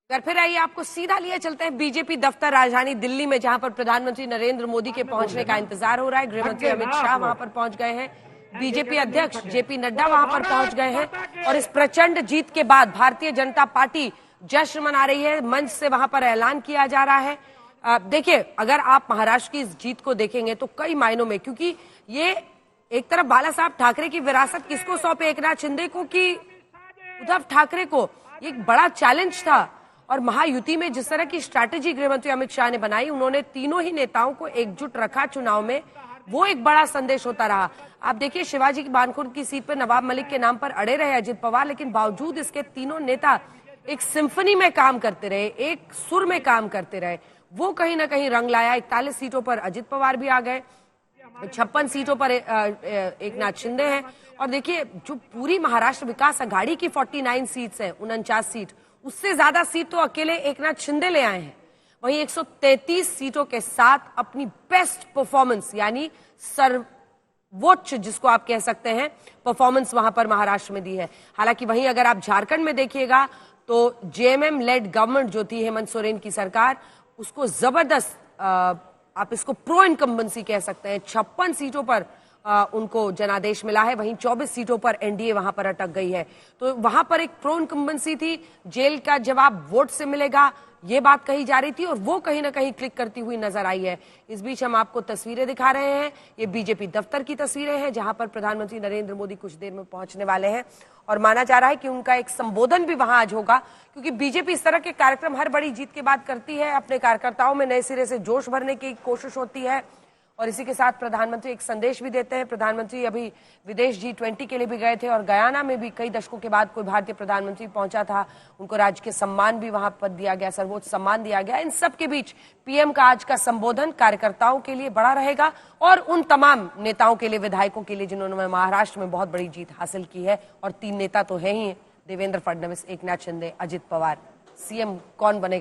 अगर फिर आइए आपको सीधा लिए चलते हैं बीजेपी दफ्तर राजधानी दिल्ली में, जहां पर प्रधानमंत्री नरेंद्र मोदी के पहुंचने का इंतजार हो रहा है। गृहमंत्री अमित शाह वहां पर पहुंच गए हैं, बीजेपी अध्यक्ष जेपी नड्डा वहां पर पहुंच गए हैं और इस प्रचंड जीत के बाद भारतीय जनता पार्टी जश्न मना रही है। मंच से वहां पर ऐलान किया जा रहा है। देखिए, अगर आप महाराष्ट्र की इस जीत को देखेंगे तो कई मायनों में, क्योंकि ये एक तरफ बाला साहब ठाकरे की विरासत किसको सौंपे, एकनाथ शिंदे को कि उद्धव ठाकरे को, ये एक बड़ा चैलेंज था। और महायुति में जिस तरह की स्ट्रैटेजी गृहमंत्री अमित शाह ने बनाई, उन्होंने तीनों ही नेताओं को एकजुट रखा चुनाव में, वो एक बड़ा संदेश होता रहा। आप देखिए, शिवाजी की बानखुर्द की सीट पर नवाब मलिक के नाम पर अड़े रहे अजित पवार, लेकिन बावजूद इसके तीनों नेता एक सिम्फनी में काम करते रहे, एक सुर में काम करते रहे। वो कहीं ना कहीं रंग लाया। 41 सीटों पर अजित पवार भी आ गए, 56 सीटों पर एकनाथ शिंदे हैं। और देखिए, जो पूरी महाराष्ट्र विकास अघाड़ी की 49 सीट्स हैं, 49 सीट, उससे ज्यादा सीट तो अकेले एकनाथ शिंदे ले आए हैं। वहीं 133 सीटों के साथ अपनी बेस्ट परफॉर्मेंस, यानी सर्वोच्च जिसको आप कह सकते हैं, परफॉर्मेंस वहां पर महाराष्ट्र में दी है। हालांकि वहीं अगर आप झारखंड में देखिएगा तो जेएमएम लेड गवर्नमेंट जो थी, हेमंत सोरेन की सरकार, उसको जबरदस्त, आप इसको प्रो इनकम्बेंसी कह सकते हैं, 56 सीटों पर उनको जनादेश मिला है। वहीं 24 सीटों पर एनडीए वहां पर अटक गई है। तो वहां पर एक प्रो इनकम्बेंसी थी, जेल का जवाब वोट से मिलेगा, ये बात कही जा रही थी और वो कहीं ना कहीं क्लिक करती हुई नजर आई है। इस बीच हम आपको तस्वीरें दिखा रहे हैं, ये बीजेपी दफ्तर की तस्वीरें हैं, जहां पर प्रधानमंत्री नरेंद्र मोदी कुछ देर में पहुंचने वाले हैं और माना जा रहा है कि उनका एक संबोधन भी वहां आज होगा, क्योंकि बीजेपी इस तरह के कार्यक्रम हर बड़ी जीत के बाद करती है। अपने कार्यकर्ताओं में नए सिरे से जोश भरने की कोशिश होती है और इसी के साथ प्रधानमंत्री एक संदेश भी देते हैं। प्रधानमंत्री अभी विदेश G20 के लिए भी गए थे और गयाना में भी कई दशकों के बाद कोई भारतीय प्रधानमंत्री पहुंचा था, उनको राजकीय सम्मान भी वहां पर दिया गया, सर्वोच्च सम्मान दिया गया। इन सब के बीच पीएम का आज का संबोधन कार्यकर्ताओं के लिए बड़ा रहेगा और उन तमाम नेताओं के लिए, विधायकों के लिए, जिन्होंने महाराष्ट्र में बहुत बड़ी जीत हासिल की है। और 3 नेता तो है ही, देवेंद्र फडणवीस, एकनाथ शिंदे, अजित पवार। सीएम कौन बनेगा?